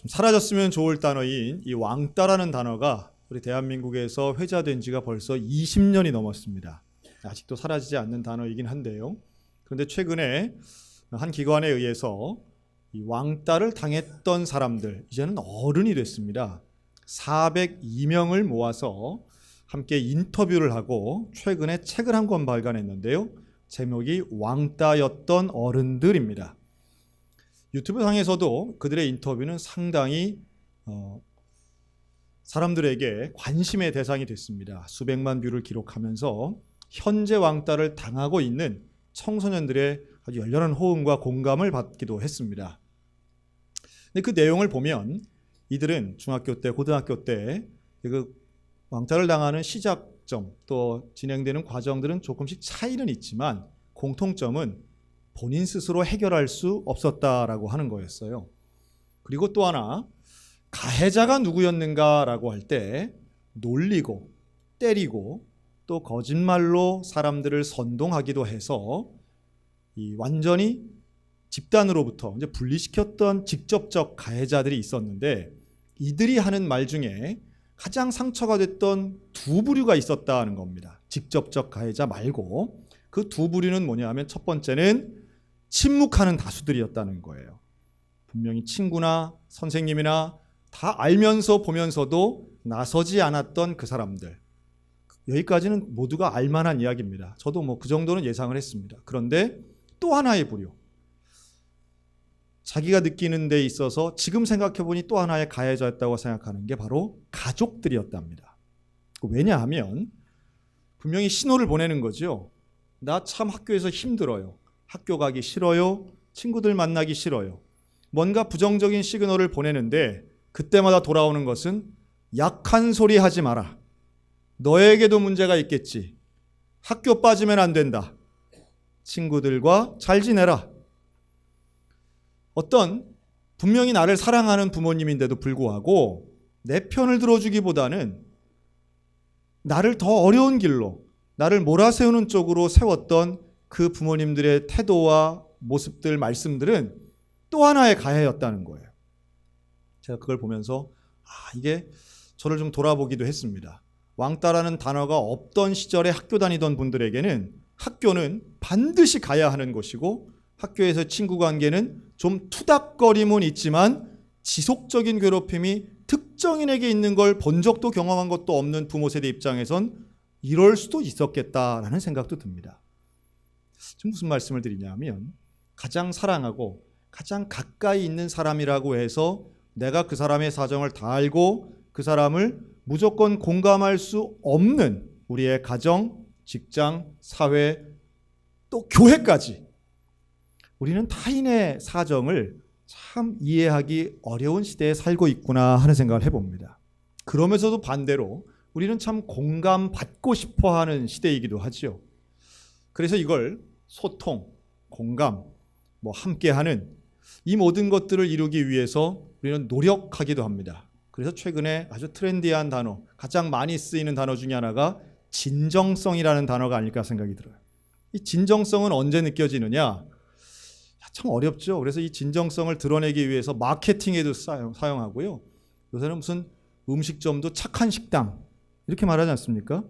좀 사라졌으면 좋을 단어인 이 왕따라는 단어가 우리 대한민국에서 회자된 지가 벌써 20년이 넘었습니다. 아직도 사라지지 않는 단어이긴 한데요. 그런데 최근에 한 기관에 의해서 이 왕따를 당했던 사람들, 이제는 어른이 됐습니다. 402명을 모아서 함께 인터뷰를 하고 최근에 책을 한 권 발간했는데요. 제목이 왕따였던 어른들입니다. 유튜브 상에서도 그들의 인터뷰는 상당히 사람들에게 관심의 대상이 됐습니다. 수백만 뷰를 기록하면서 현재 왕따를 당하고 있는 청소년들의 아주 열렬한 호응과 공감을 받기도 했습니다. 근데 그 내용을 보면 이들은 중학교 때, 고등학교 때 그 왕따를 당하는 시작점 또 진행되는 과정들은 조금씩 차이는 있지만 공통점은 본인 스스로 해결할 수 없었다라고 하는 거였어요. 그리고 또 하나, 가해자가 누구였는가라고 할 때 놀리고 때리고 또 거짓말로 사람들을 선동하기도 해서 이 완전히 집단으로부터 이제 분리시켰던 직접적 가해자들이 있었는데, 이들이 하는 말 중에 가장 상처가 됐던 두 부류가 있었다는 겁니다. 직접적 가해자 말고 그 두 부류는 뭐냐 하면, 첫 번째는 침묵하는 다수들이었다는 거예요. 분명히 친구나 선생님이나 다 알면서 보면서도 나서지 않았던 그 사람들. 여기까지는 모두가 알만한 이야기입니다. 저도 뭐 그 정도는 예상을 했습니다. 그런데 또 하나의 부류, 자기가 느끼는 데 있어서 지금 생각해보니 또 하나의 가해자였다고 생각하는 게 바로 가족들이었답니다. 왜냐하면 분명히 신호를 보내는 거죠. 나 참 학교에서 힘들어요. 학교 가기 싫어요. 친구들 만나기 싫어요. 뭔가 부정적인 시그널을 보내는데 그때마다 돌아오는 것은 약한 소리 하지 마라. 너에게도 문제가 있겠지. 학교 빠지면 안 된다. 친구들과 잘 지내라. 어떤 분명히 나를 사랑하는 부모님인데도 불구하고 내 편을 들어주기보다는 나를 더 어려운 길로, 나를 몰아세우는 쪽으로 세웠던 그 부모님들의 태도와 모습들, 말씀들은 또 하나의 가해였다는 거예요. 제가 그걸 보면서 이게 저를 좀 돌아보기도 했습니다. 왕따라는 단어가 없던 시절에 학교 다니던 분들에게는 학교는 반드시 가야 하는 곳이고, 학교에서 친구 관계는 좀 투닥거림은 있지만 지속적인 괴롭힘이 특정인에게 있는 걸 본 적도 경험한 것도 없는 부모 세대 입장에선 이럴 수도 있었겠다라는 생각도 듭니다. 지금 무슨 말씀을 드리냐면, 가장 사랑하고 가장 가까이 있는 사람이라고 해서 내가 그 사람의 사정을 다 알고 그 사람을 무조건 공감할 수 없는 우리의 가정, 직장, 사회, 또 교회까지 우리는 타인의 사정을 참 이해하기 어려운 시대에 살고 있구나 하는 생각을 해봅니다. 그러면서도 반대로 우리는 참 공감받고 싶어하는 시대이기도 하죠. 그래서 이걸 소통, 공감, 함께하는 이 모든 것들을 이루기 위해서 우리는 노력하기도 합니다. 그래서 최근에 아주 트렌디한 단어, 가장 많이 쓰이는 단어 중에 하나가 진정성이라는 단어가 아닐까 생각이 들어요. 이 진정성은 언제 느껴지느냐? 참 어렵죠. 그래서 이 진정성을 드러내기 위해서 마케팅에도 사용하고요. 요새는 무슨 음식점도 착한 식당 이렇게 말하지 않습니까?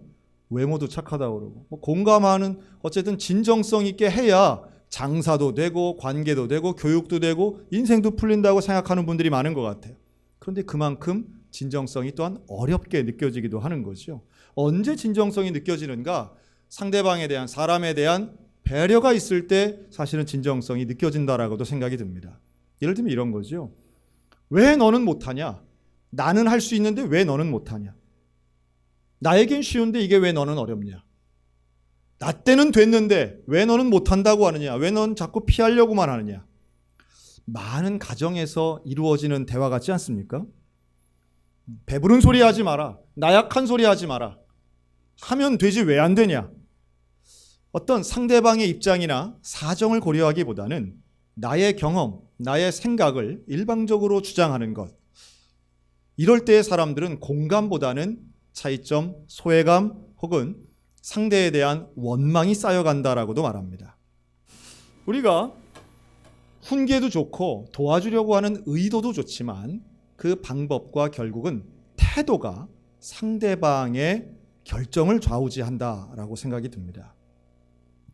외모도 착하다고 그러고. 공감하는, 어쨌든 진정성 있게 해야 장사도 되고 관계도 되고 교육도 되고 인생도 풀린다고 생각하는 분들이 많은 것 같아요. 그런데 그만큼 진정성이 또한 어렵게 느껴지기도 하는 거죠. 언제 진정성이 느껴지는가? 상대방에 대한, 사람에 대한 배려가 있을 때 사실은 진정성이 느껴진다라고도 생각이 듭니다. 예를 들면 이런 거죠. 왜 너는 못하냐? 나는 할 수 있는데 왜 너는 못하냐? 나에겐 쉬운데 이게 왜 너는 어렵냐? 나 때는 됐는데 왜 너는 못한다고 하느냐? 왜 넌 자꾸 피하려고만 하느냐? 많은 가정에서 이루어지는 대화 같지 않습니까? 배부른 소리 하지 마라. 나약한 소리 하지 마라. 하면 되지 왜 안 되냐? 어떤 상대방의 입장이나 사정을 고려하기보다는 나의 경험, 나의 생각을 일방적으로 주장하는 것. 이럴 때의 사람들은 공감보다는 차이점, 소외감 혹은 상대에 대한 원망이 쌓여간다라고도 말합니다. 우리가 훈계도 좋고 도와주려고 하는 의도도 좋지만 그 방법과 결국은 태도가 상대방의 결정을 좌우지한다라고 생각이 듭니다.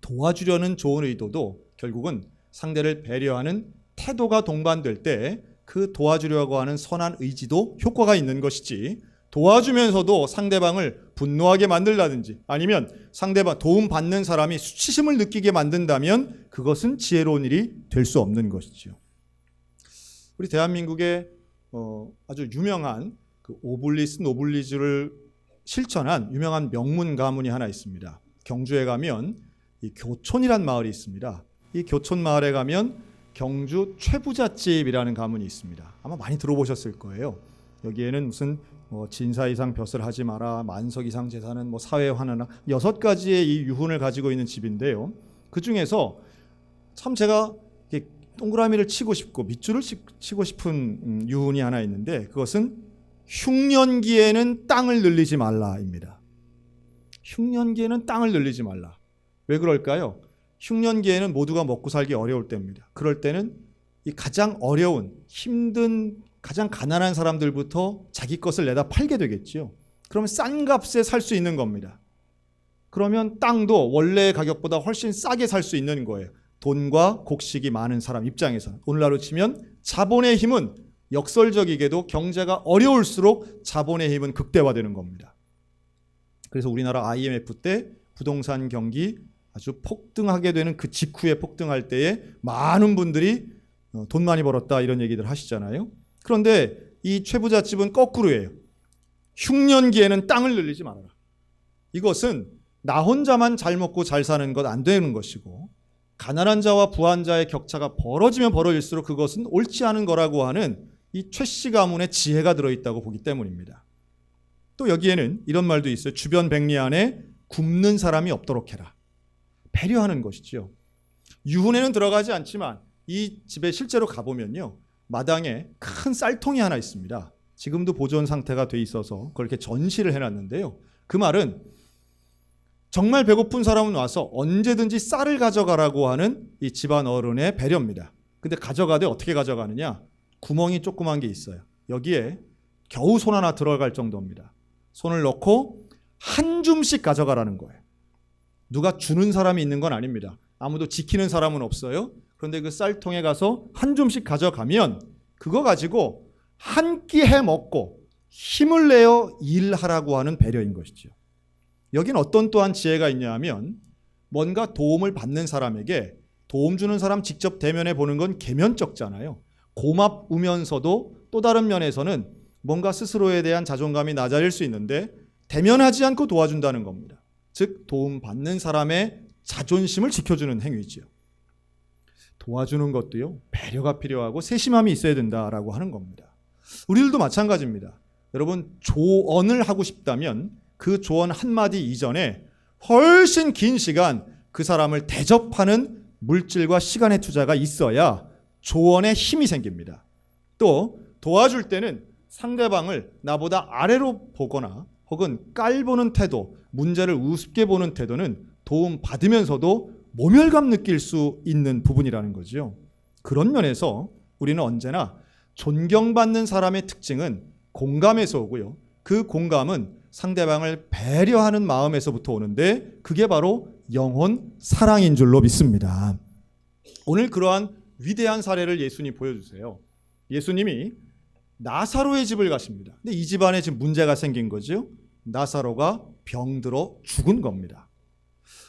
도와주려는 좋은 의도도 결국은 상대를 배려하는 태도가 동반될 때 그 도와주려고 하는 선한 의지도 효과가 있는 것이지, 도와주면서도 상대방을 분노하게 만들다든지 아니면 상대방 도움받는 사람이 수치심을 느끼게 만든다면 그것은 지혜로운 일이 될 수 없는 것이죠. 우리 대한민국의 아주 유명한 그 오블리스 노블리주를 실천한 유명한 명문 가문이 하나 있습니다. 경주에 가면 이 교촌이란 마을이 있습니다. 이 교촌 마을에 가면 경주 최부잣집이라는 가문이 있습니다. 아마 많이 들어보셨을 거예요. 여기에는 무슨 진사 이상 벼슬 하지 마라, 만석 이상 재산은 사회에 환원하라, 6가지의 이 유훈을 가지고 있는 집인데요. 그 중에서 참 제가 동그라미를 치고 싶고 밑줄을 치고 싶은 유훈이 하나 있는데, 그것은 흉년기에는 땅을 늘리지 말라입니다. 흉년기에는 땅을 늘리지 말라. 왜 그럴까요? 흉년기에는 모두가 먹고 살기 어려울 때입니다. 그럴 때는 이 가장 어려운, 힘든, 가장 가난한 사람들부터 자기 것을 내다 팔게 되겠지요. 그러면 싼 값에 살 수 있는 겁니다. 그러면 땅도 원래의 가격보다 훨씬 싸게 살 수 있는 거예요. 돈과 곡식이 많은 사람 입장에서는. 오늘날로 치면 자본의 힘은 역설적이게도 경제가 어려울수록 자본의 힘은 극대화되는 겁니다. 그래서 우리나라 IMF 때 부동산 경기 아주 폭등하게 되는 그 직후에 폭등할 때에 많은 분들이 돈 많이 벌었다 이런 얘기들 하시잖아요. 그런데 이 최부잣집은 거꾸로예요. 흉년기에는 땅을 늘리지 말아라. 이것은 나 혼자만 잘 먹고 잘 사는 것 안 되는 것이고, 가난한 자와 부한 자의 격차가 벌어지면 벌어질수록 그것은 옳지 않은 거라고 하는 이 최씨 가문의 지혜가 들어있다고 보기 때문입니다. 또 여기에는 이런 말도 있어요. 주변 백리 안에 굶는 사람이 없도록 해라. 배려하는 것이지요. 유훈에는 들어가지 않지만 이 집에 실제로 가보면요, 마당에 큰 쌀통이 하나 있습니다. 지금도 보존 상태가 돼 있어서 그렇게 전시를 해놨는데요. 그 말은 정말 배고픈 사람은 와서 언제든지 쌀을 가져가라고 하는 이 집안 어른의 배려입니다. 근데 가져가되 어떻게 가져가느냐? 구멍이 조그만 게 있어요. 여기에 겨우 손 하나 들어갈 정도입니다. 손을 넣고 한 줌씩 가져가라는 거예요. 누가 주는 사람이 있는 건 아닙니다. 아무도 지키는 사람은 없어요. 그런데 그 쌀통에 가서 한 줌씩 가져가면 그거 가지고 한 끼 해 먹고 힘을 내어 일하라고 하는 배려인 것이죠. 여긴 어떤 또한 지혜가 있냐 하면, 뭔가 도움을 받는 사람에게 도움 주는 사람 직접 대면해 보는 건 계면적잖아요. 고맙으면서도 또 다른 면에서는 뭔가 스스로에 대한 자존감이 낮아질 수 있는데 대면하지 않고 도와준다는 겁니다. 즉 도움받는 사람의 자존심을 지켜주는 행위지요. 도와주는 것도요, 배려가 필요하고 세심함이 있어야 된다라고 하는 겁니다. 우리들도 마찬가지입니다. 여러분, 조언을 하고 싶다면 그 조언 한마디 이전에 훨씬 긴 시간 그 사람을 대접하는 물질과 시간의 투자가 있어야 조언에 힘이 생깁니다. 또 도와줄 때는 상대방을 나보다 아래로 보거나 혹은 깔보는 태도, 문제를 우습게 보는 태도는 도움 받으면서도 모멸감 느낄 수 있는 부분이라는 거죠. 그런 면에서 우리는 언제나 존경받는 사람의 특징은 공감에서 오고요. 그 공감은 상대방을 배려하는 마음에서부터 오는데 그게 바로 영혼 사랑인 줄로 믿습니다. 오늘 그러한 위대한 사례를 예수님이 보여주세요. 예수님이 나사로의 집을 가십니다. 근데 이 집안에 지금 문제가 생긴 거죠. 나사로가 병들어 죽은 겁니다.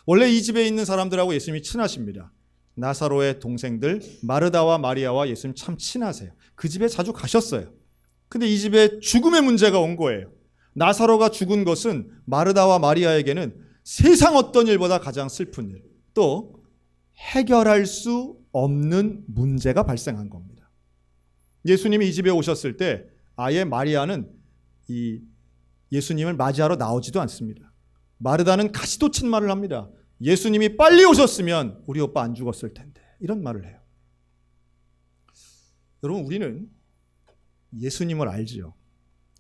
원래 이 집에 있는 사람들하고 예수님이 친하십니다. 나사로의 동생들 마르다와 마리아와 예수님 참 친하세요. 그 집에 자주 가셨어요. 근데 이 집에 죽음의 문제가 온 거예요. 나사로가 죽은 것은 마르다와 마리아에게는 세상 어떤 일보다 가장 슬픈 일, 또 해결할 수 없는 문제가 발생한 겁니다. 예수님이 이 집에 오셨을 때 아예 마리아는 이 예수님을 맞이하러 나오지도 않습니다. 마르다는 가시도 친말을 합니다. 예수님이 빨리 오셨으면 우리 오빠 안 죽었을 텐데, 이런 말을 해요. 여러분, 우리는 예수님을 알지요.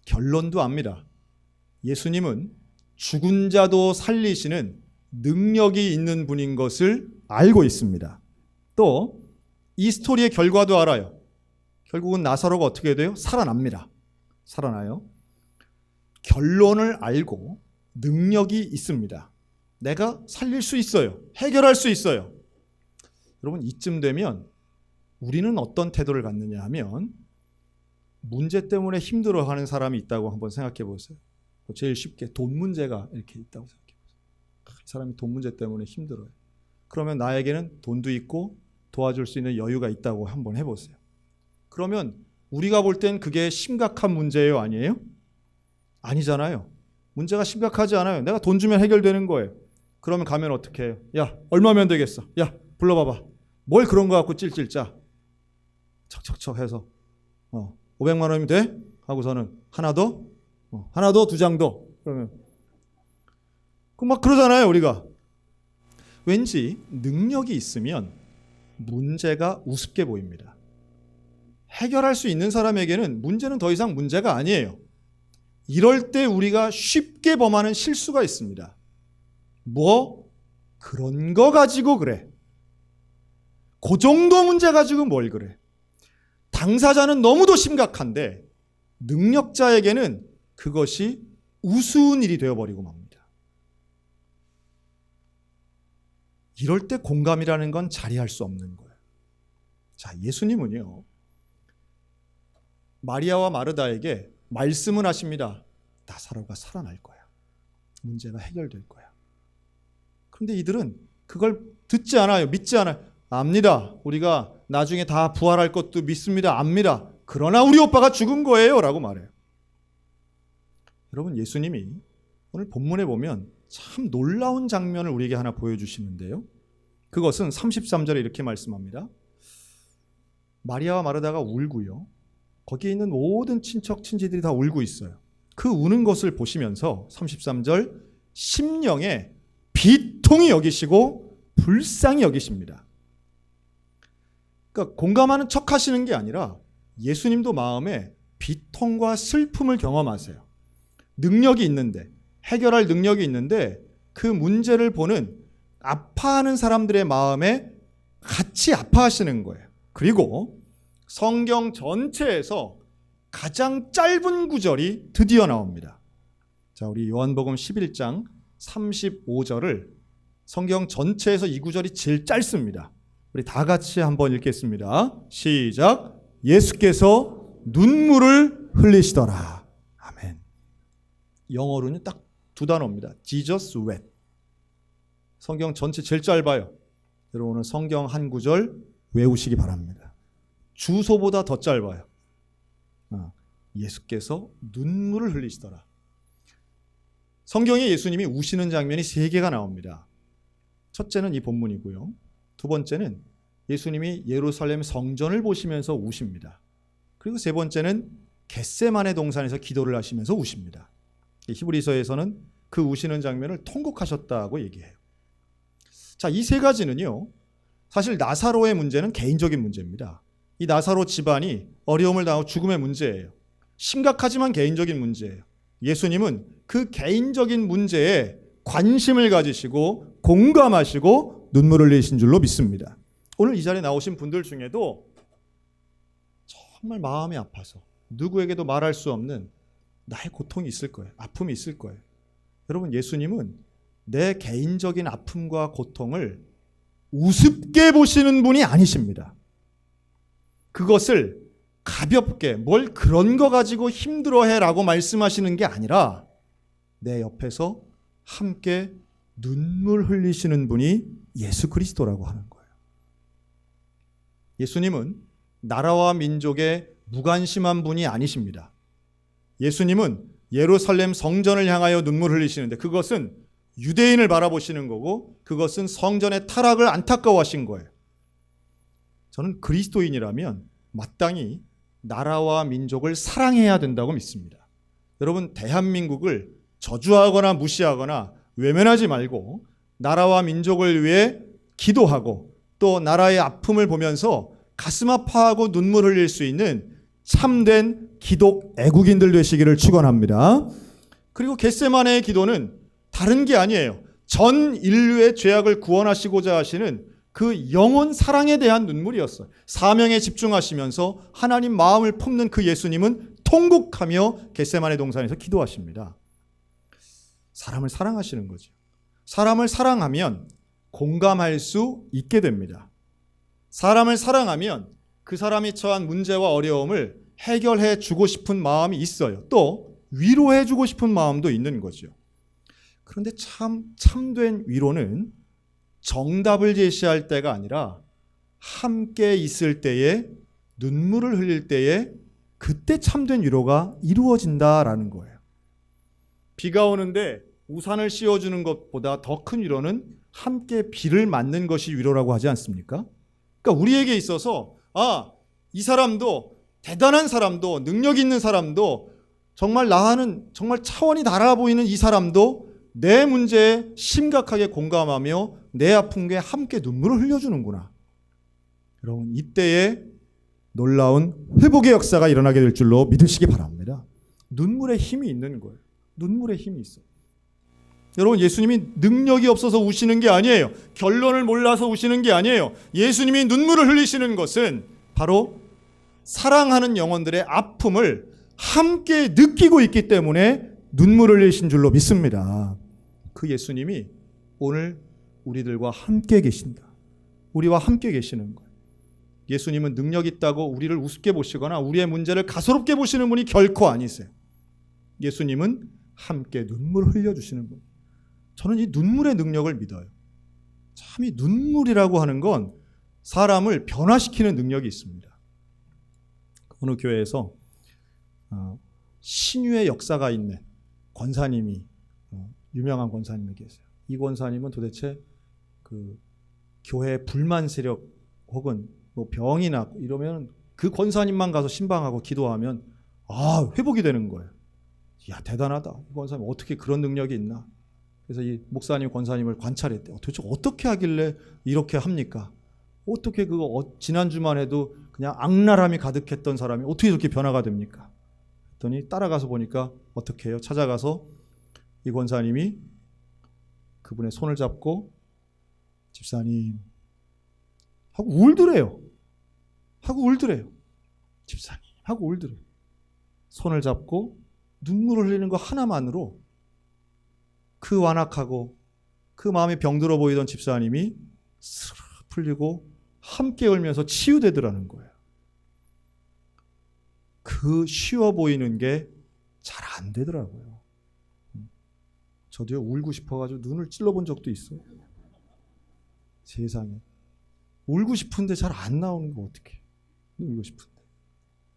결론도 압니다. 예수님은 죽은 자도 살리시는 능력이 있는 분인 것을 알고 있습니다. 또 이 스토리의 결과도 알아요. 결국은 나사로가 어떻게 돼요? 살아납니다. 살아나요. 결론을 알고 능력이 있습니다. 내가 살릴 수 있어요. 해결할 수 있어요. 여러분, 이쯤 되면 우리는 어떤 태도를 갖느냐 하면, 문제 때문에 힘들어하는 사람이 있다고 한번 생각해 보세요. 제일 쉽게 돈 문제가 이렇게 있다고 생각해 보세요. 이 사람이 돈 문제 때문에 힘들어요. 그러면 나에게는 돈도 있고 도와줄 수 있는 여유가 있다고 한번 해보세요. 그러면 우리가 볼 땐 그게 심각한 문제예요, 아니에요? 아니잖아요. 문제가 심각하지 않아요. 내가 돈 주면 해결되는 거예요. 그러면 가면 어떻게 해요? 야, 얼마면 되겠어? 야, 불러봐봐. 뭘 그런 거 갖고 찔찔 짜. 척척척 해서 500만 원이면 돼? 하고서는 하나 더, 하나 더, 2장 더. 그러면 막 그러잖아요, 우리가. 왠지 능력이 있으면 문제가 우습게 보입니다. 해결할 수 있는 사람에게는 문제는 더 이상 문제가 아니에요. 이럴 때 우리가 쉽게 범하는 실수가 있습니다. 뭐 그런 거 가지고 그래. 그 정도 문제 가지고 뭘 그래. 당사자는 너무도 심각한데 능력자에게는 그것이 우스운 일이 되어버리고 맙니다. 이럴 때 공감이라는 건 자리할 수 없는 거예요. 자, 예수님은요, 마리아와 마르다에게 말씀을 하십니다. 나사로가 살아날 거야. 문제가 해결될 거야. 그런데 이들은 그걸 듣지 않아요. 믿지 않아요. 압니다. 우리가 나중에 다 부활할 것도 믿습니다. 압니다. 그러나 우리 오빠가 죽은 거예요. 라고 말해요. 여러분, 예수님이 오늘 본문에 보면 참 놀라운 장면을 우리에게 하나 보여주시는데요. 그것은 33절에 이렇게 말씀합니다. 마리아와 마르다가 울고요. 거기에 있는 모든 친척 친지들이 다 울고 있어요. 그 우는 것을 보시면서 33절, 심령에 비통히 여기시고 불쌍히 여기십니다. 그러니까 공감하는 척 하시는 게 아니라 예수님도 마음에 비통과 슬픔을 경험하세요. 능력이 있는데, 해결할 능력이 있는데 그 문제를 보는 아파하는 사람들의 마음에 같이 아파하시는 거예요. 그리고 성경 전체에서 가장 짧은 구절이 드디어 나옵니다. 자, 우리 요한복음 11장 35절을 성경 전체에서 이 구절이 제일 짧습니다. 우리 다 같이 한번 읽겠습니다. 시작. 예수께서 눈물을 흘리시더라. 아멘. 영어로는 딱 두 단어입니다. Jesus wept. 성경 전체 제일 짧아요. 여러분, 오늘 성경 한 구절 외우시기 바랍니다. 주소보다 더 짧아요. 예수께서 눈물을 흘리시더라. 성경에 예수님이 우시는 장면이 3개가 나옵니다. 첫째는 이 본문이고요. 두 번째는 예수님이 예루살렘 성전을 보시면서 우십니다. 그리고 세 번째는 겟세마네 동산에서 기도를 하시면서 우십니다. 히브리서에서는 그 우시는 장면을 통곡하셨다고 얘기해요. 자, 이 3가지는요, 사실 나사로의 문제는 개인적인 문제입니다. 이 나사로 집안이 어려움을 당하고 죽음의 문제예요. 심각하지만 개인적인 문제예요. 예수님은 그 개인적인 문제에 관심을 가지시고 공감하시고 눈물을 흘리신 줄로 믿습니다. 오늘 이 자리에 나오신 분들 중에도 정말 마음이 아파서 누구에게도 말할 수 없는 나의 고통이 있을 거예요. 아픔이 있을 거예요. 여러분, 예수님은 내 개인적인 아픔과 고통을 우습게 보시는 분이 아니십니다. 그것을 가볍게 뭘 그런 거 가지고 힘들어해라고 말씀하시는 게 아니라 내 옆에서 함께 눈물 흘리시는 분이 예수 그리스도라고 하는 거예요. 예수님은 나라와 민족에 무관심한 분이 아니십니다. 예수님은 예루살렘 성전을 향하여 눈물 흘리시는데 그것은 유대인을 바라보시는 거고 그것은 성전의 타락을 안타까워하신 거예요. 저는 그리스도인이라면 마땅히 나라와 민족을 사랑해야 된다고 믿습니다. 여러분, 대한민국을 저주하거나 무시하거나 외면하지 말고 나라와 민족을 위해 기도하고 또 나라의 아픔을 보면서 가슴 아파하고 눈물 흘릴 수 있는 참된 기독 애국인들 되시기를 축원합니다. 그리고 겟세마네의 기도는 다른 게 아니에요. 전 인류의 죄악을 구원하시고자 하시는 그 영혼 사랑에 대한 눈물이었어요. 사명에 집중하시면서 하나님 마음을 품는 그 예수님은 통곡하며 겟세마네 동산에서 기도하십니다. 사람을 사랑하시는 거죠. 사람을 사랑하면 공감할 수 있게 됩니다. 사람을 사랑하면 그 사람이 처한 문제와 어려움을 해결해 주고 싶은 마음이 있어요. 또 위로해 주고 싶은 마음도 있는 거죠. 그런데 참된 위로는 정답을 제시할 때가 아니라 함께 있을 때에, 눈물을 흘릴 때에, 그때 참된 위로가 이루어진다라는 거예요. 비가 오는데 우산을 씌워주는 것보다 더 큰 위로는 함께 비를 맞는 것이 위로라고 하지 않습니까? 그러니까 우리에게 있어서 이 사람도, 대단한 사람도, 능력 있는 사람도, 정말 나와는 정말 차원이 달아 보이는 이 사람도 내 문제에 심각하게 공감하며 내 아픔에 함께 눈물을 흘려주는구나. 여러분, 이때에 놀라운 회복의 역사가 일어나게 될 줄로 믿으시기 바랍니다. 눈물에 힘이 있는 거예요. 눈물에 힘이 있어요. 여러분, 예수님이 능력이 없어서 우시는 게 아니에요. 결론을 몰라서 우시는 게 아니에요. 예수님이 눈물을 흘리시는 것은 바로 사랑하는 영혼들의 아픔을 함께 느끼고 있기 때문에 눈물을 흘리신 줄로 믿습니다. 그 예수님이 오늘 우리들과 함께 계신다. 우리와 함께 계시는 거예요. 예수님은 능력 있다고 우리를 우습게 보시거나 우리의 문제를 가소롭게 보시는 분이 결코 아니세요. 예수님은 함께 눈물을 흘려주시는 분. 저는 이 눈물의 능력을 믿어요. 참, 이 눈물이라고 하는 건 사람을 변화시키는 능력이 있습니다. 어느 교회에서 신유의 역사가 있는 권사님이, 유명한 권사님이 계세요. 이 권사님은 도대체 그 교회 불만 세력 혹은 뭐 병이 나고 이러면 그 권사님만 가서 신방하고 기도하면 회복이 되는 거예요. 야, 대단하다. 이 권사님 어떻게 그런 능력이 있나? 그래서 이 목사님, 권사님을 관찰했대요. 도대체 어떻게 하길래 이렇게 합니까? 어떻게 지난주만 해도 그냥 악랄함이 가득했던 사람이 어떻게 이렇게 변화가 됩니까? 했더니 따라가서 보니까 어떻게 해요? 찾아가서 이 권사님이 그분의 손을 잡고 집사님 하고 울더래요. 집사님 하고 울더래요. 손을 잡고 눈물을 흘리는 거 하나만으로 그 완악하고 그 마음이 병들어 보이던 집사님이 스르르 풀리고 함께 울면서 치유되더라는 거예요. 그 쉬워 보이는 게 잘 안 되더라고요. 저도요, 울고 싶어가지고 눈을 찔러본 적도 있어요. 세상에. 울고 싶은데 잘 안 나오는 거 어떡해. 울고 싶은데.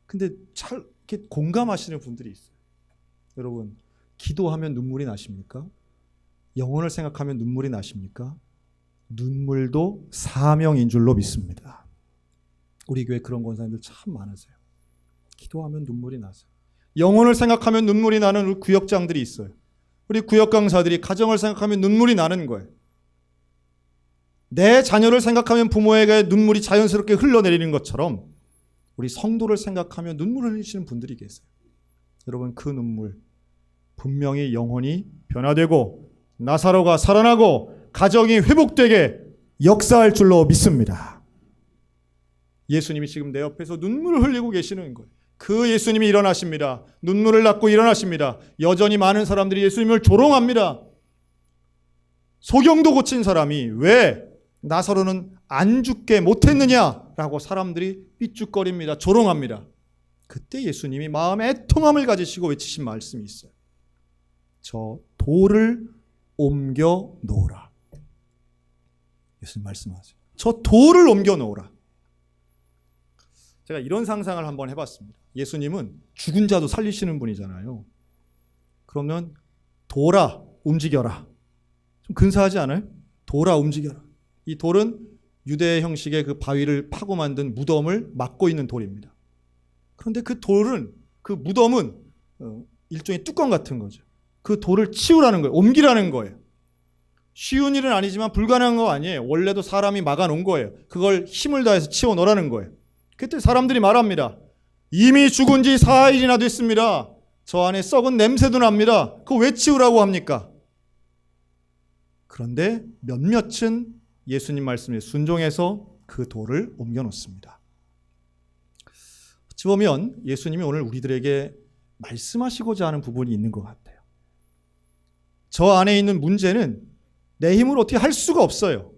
근데 잘 이렇게 공감하시는 분들이 있어요. 여러분, 기도하면 눈물이 나십니까? 영혼을 생각하면 눈물이 나십니까? 눈물도 사명인 줄로 믿습니다. 우리 교회 그런 권사님들 참 많으세요. 기도하면 눈물이 나세요. 영혼을 생각하면 눈물이 나는 우리 구역장들이 있어요. 우리 구역 강사들이 가정을 생각하면 눈물이 나는 거예요. 내 자녀를 생각하면 부모에게 눈물이 자연스럽게 흘러내리는 것처럼 우리 성도를 생각하면 눈물을 흘리시는 분들이 계세요. 여러분, 그 눈물 분명히 영혼이 변화되고 나사로가 살아나고 가정이 회복되게 역사할 줄로 믿습니다. 예수님이 지금 내 옆에서 눈물을 흘리고 계시는 거예요. 그 예수님이 일어나십니다. 눈물을 닦고 일어나십니다. 여전히 많은 사람들이 예수님을 조롱합니다. 소경도 고친 사람이 왜 나사로는 안 죽게 못했느냐라고 사람들이 삐죽거립니다. 조롱합니다. 그때 예수님이 마음의 애통함을 가지시고 외치신 말씀이 있어요. 저 돌을 옮겨 놓으라. 예수님 말씀하세요. 저 돌을 옮겨 놓으라. 제가 이런 상상을 한번 해봤습니다. 예수님은 죽은 자도 살리시는 분이잖아요. 그러면 돌아 움직여라. 좀 근사하지 않아요? 돌아 움직여라. 이 돌은 유대 형식의 그 바위를 파고 만든 무덤을 막고 있는 돌입니다. 그런데 그 돌은, 그 무덤은 일종의 뚜껑 같은 거죠. 그 돌을 치우라는 거예요. 옮기라는 거예요. 쉬운 일은 아니지만 불가능한 거 아니에요. 원래도 사람이 막아놓은 거예요. 그걸 힘을 다해서 치워놓으라는 거예요. 그때 사람들이 말합니다. 이미 죽은 지 4일이나 됐습니다. 저 안에 썩은 냄새도 납니다. 그거 왜 치우라고 합니까? 그런데 몇몇은 예수님 말씀에 순종해서 그 돌을 옮겨 놓습니다. 어찌 보면 예수님이 오늘 우리들에게 말씀하시고자 하는 부분이 있는 것 같아요. 저 안에 있는 문제는 내 힘으로 어떻게 할 수가 없어요.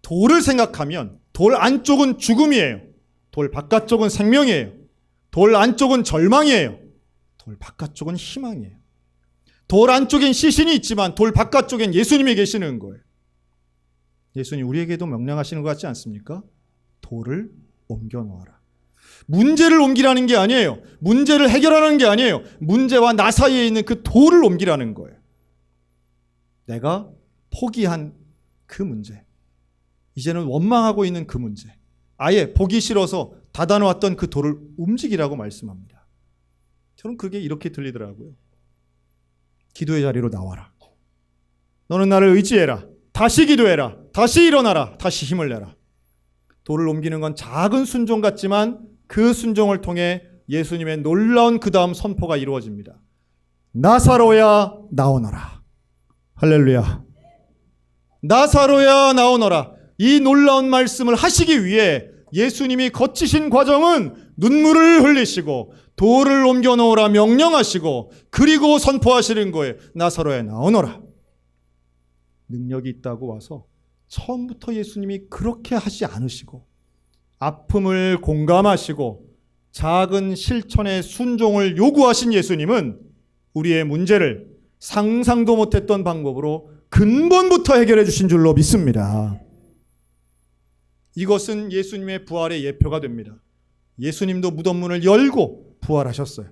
돌을 생각하면 돌 안쪽은 죽음이에요. 돌 바깥쪽은 생명이에요. 돌 안쪽은 절망이에요. 돌 바깥쪽은 희망이에요. 돌 안쪽엔 시신이 있지만 돌 바깥쪽엔 예수님이 계시는 거예요. 예수님 우리에게도 명령하시는 것 같지 않습니까? 돌을 옮겨 놓아라. 문제를 옮기라는 게 아니에요. 문제를 해결하는 게 아니에요. 문제와 나 사이에 있는 그 돌을 옮기라는 거예요. 내가 포기한 그 문제, 이제는 원망하고 있는 그 문제, 아예 보기 싫어서 닫아놓았던 그 돌을 움직이라고 말씀합니다. 저는 그게 이렇게 들리더라고요. 기도의 자리로 나와라. 너는 나를 의지해라. 다시 기도해라. 다시 일어나라. 다시 힘을 내라. 돌을 옮기는 건 작은 순종 같지만 그 순종을 통해 예수님의 놀라운 그 다음 선포가 이루어집니다. 나사로야 나오너라. 할렐루야. 나사로야 나오너라. 이 놀라운 말씀을 하시기 위해 예수님이 거치신 과정은 눈물을 흘리시고 돌을 옮겨 놓으라 명령하시고 그리고 선포하시는 거예요. 나사로야 나오너라. 능력이 있다고 와서 처음부터 예수님이 그렇게 하지 않으시고 아픔을 공감하시고 작은 실천의 순종을 요구하신 예수님은 우리의 문제를 상상도 못했던 방법으로 근본부터 해결해 주신 줄로 믿습니다. 이것은 예수님의 부활의 예표가 됩니다. 예수님도 무덤문을 열고 부활하셨어요.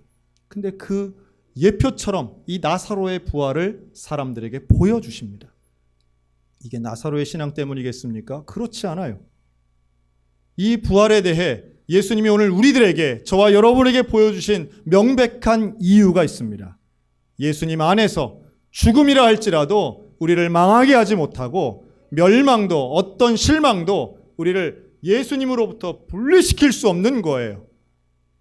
근데 그 예표처럼 이 나사로의 부활을 사람들에게 보여주십니다. 이게 나사로의 신앙 때문이겠습니까? 그렇지 않아요. 이 부활에 대해 예수님이 오늘 우리들에게, 저와 여러분에게 보여주신 명백한 이유가 있습니다. 예수님 안에서 죽음이라 할지라도 우리를 망하게 하지 못하고 멸망도 어떤 실망도 우리를 예수님으로부터 분리시킬 수 없는 거예요.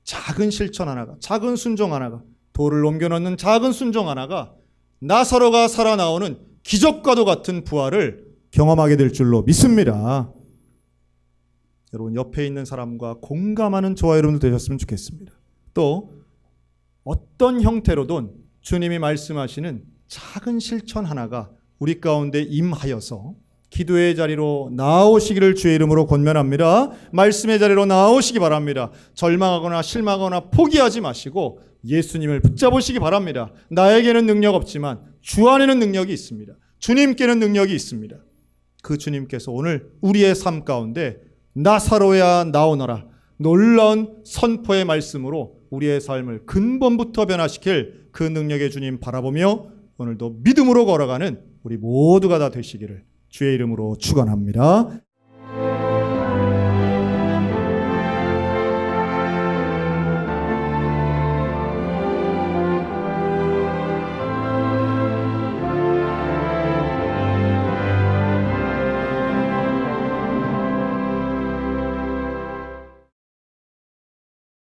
작은 실천 하나가, 작은 순종 하나가, 돌을 옮겨놓는 작은 순종 하나가 나사로가 살아나오는 기적과도 같은 부활을 경험하게 될 줄로 믿습니다. 여러분 옆에 있는 사람과 공감하는 저와 여러분들 되셨으면 좋겠습니다. 또 어떤 형태로든 주님이 말씀하시는 작은 실천 하나가 우리 가운데 임하여서 기도의 자리로 나오시기를 주의 이름으로 권면합니다. 말씀의 자리로 나오시기 바랍니다. 절망하거나 실망하거나 포기하지 마시고 예수님을 붙잡으시기 바랍니다. 나에게는 능력 없지만 주 안에는 능력이 있습니다. 주님께는 능력이 있습니다. 그 주님께서 오늘 우리의 삶 가운데 나사로야 나오너라 놀라운 선포의 말씀으로 우리의 삶을 근본부터 변화시킬 그 능력의 주님 바라보며 오늘도 믿음으로 걸어가는 우리 모두가 다 되시기를 주의 이름으로 축원합니다.